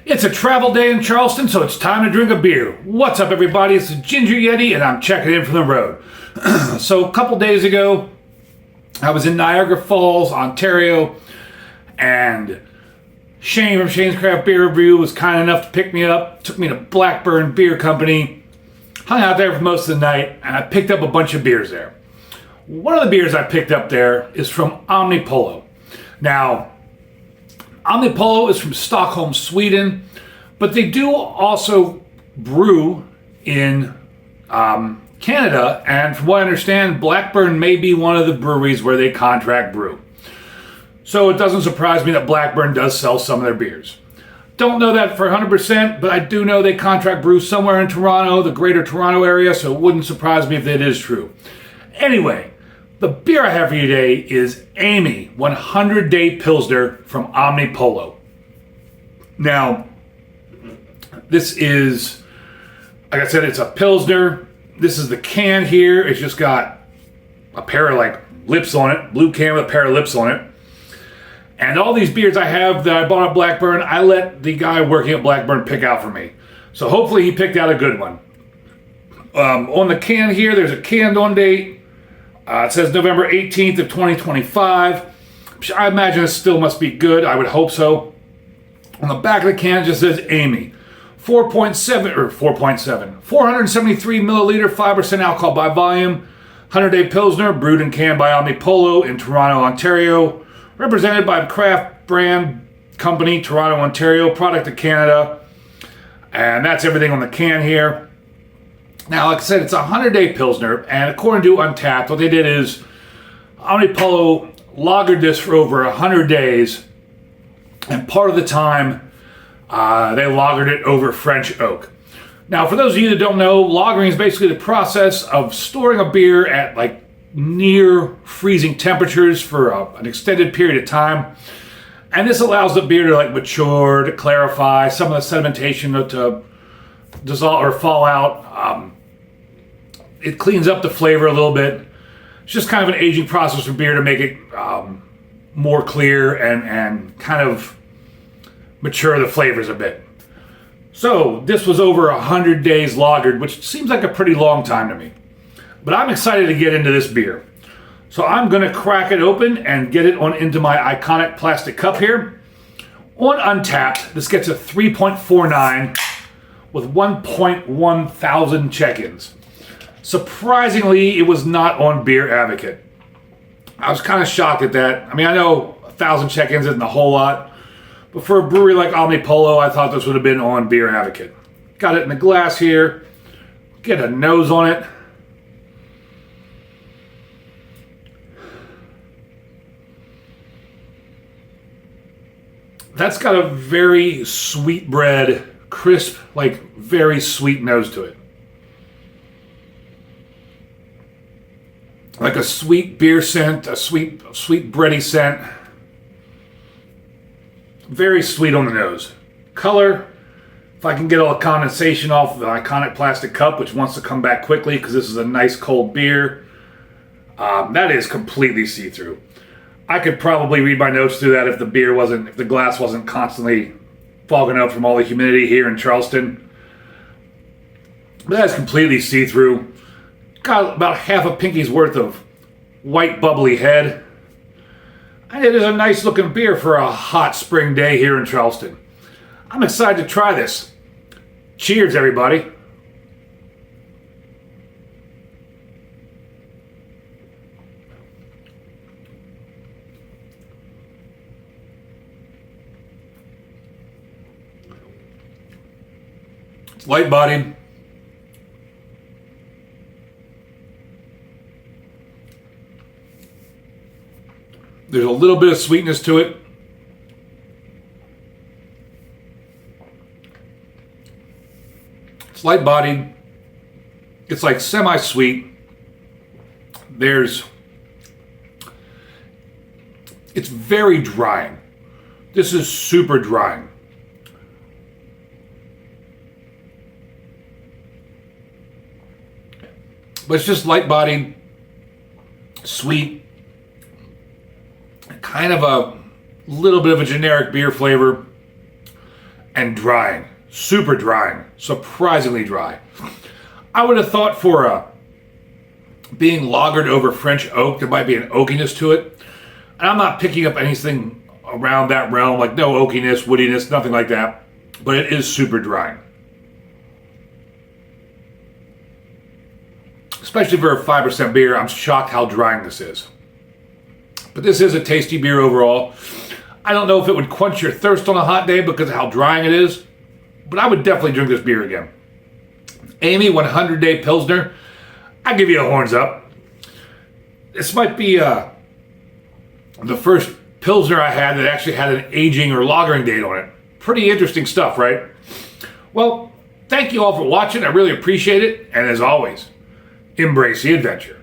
It's a travel day in Charleston, so it's time to drink a beer. What's up, everybody? It's the Ginger Yeti, and I'm checking in from the road. So a couple days ago, I was in Niagara Falls, Ontario, and Shane from Shane's Craft Beer Review was kind enough to pick me up, took me to Blackburn Beer Company, hung out there for most of the night, and I picked up a bunch of beers there. One of the beers I picked up there is from Omnipollo. Now, Omnipollo is from Stockholm, Sweden, but they do also brew in Canada, and from what I understand, Blackburn may be one of the breweries where they contract brew. So it doesn't surprise me that Blackburn does sell some of their beers. Don't know that for 100%, but I do know they contract brew somewhere in Toronto, the greater Toronto area, so it wouldn't surprise me if that is true. Anyway, the beer I have for you today is Amy 100 Day Pilsner from Omnipollo. Now, this is, like I said, it's a Pilsner. This is the can here. It's just got a pair of lips on it, blue can with a pair of lips on it. And all these beers I have that I bought at Blackburn, I let the guy working at Blackburn pick out for me. So hopefully he picked out a good one. On the can here, there's a canned on date. It says November 18th of 2025. I imagine it still must be good. I would hope so. On the back of the can, it just says Amy. 473 milliliter, 5% alcohol by volume. 100 Day Pilsner, brewed and canned by Omnipollo in Toronto, Ontario. Represented by Craft Brand Company, Toronto, Ontario. Product of Canada. And that's everything on the can here. Now, like I said, it's a 100-day Pilsner, and according to Untappd, what they did is Omnipollo lagered this for over 100 days, and part of the time, they lagered it over French oak. Now, for those of you that don't know, lagering is basically the process of storing a beer at near freezing temperatures for an extended period of time, and this allows the beer to mature, to clarify, some of the sedimentation to dissolve or fall out. It cleans up the flavor a little bit. It's just kind of an aging process for beer to make it more clear and kind of mature the flavors a bit. So this was over 100 days lagered, which seems like a pretty long time to me. But I'm excited to get into this beer. So I'm going to crack it open and get it on into my iconic plastic cup here. On Untappd, this gets a 3.49 with 1.1 thousand check-ins. Surprisingly, it was not on Beer Advocate. I was kind of shocked at that. I mean, I know 1,000 check-ins isn't a whole lot, but for a brewery like Omnipollo, I thought this would have been on Beer Advocate. Got it in the glass here. Get a nose on it. That's got a very sweet bread, crisp, very sweet nose to it. Like a sweet beer scent, a sweet bready scent. Very sweet on the nose. Color, if I can get all the condensation off the iconic plastic cup, which wants to come back quickly because this is a nice cold beer, that is completely see-through. I could probably read my notes through that if the glass wasn't constantly fogging up from all the humidity here in Charleston. But that's completely see-through. Got about half a pinky's worth of white bubbly head. And it is a nice looking beer for a hot spring day here in Charleston. I'm excited to try this. Cheers, everybody. It's light bodied. There's a little bit of sweetness to it. It's light bodied. It's semi-sweet. It's very drying. This is super drying. But it's just light bodied, sweet, kind of a little bit of a generic beer flavor. and drying. Super drying. Surprisingly dry. I would have thought for being lagered over French oak, there might be an oakiness to it. And I'm not picking up anything around that realm, like no oakiness, woodiness, nothing like that. But it is super drying. Especially for a 5% beer, I'm shocked how drying this is. But this is a tasty beer overall. I don't know if it would quench your thirst on a hot day because of how drying it is, but I would definitely drink this beer again. Amy 100 Day Pilsner, I give you a horns up. This might be the first Pilsner I had that actually had an aging or lagering date on it. Pretty interesting stuff, right? Well, thank you all for watching. I really appreciate it. And as always, embrace the adventure.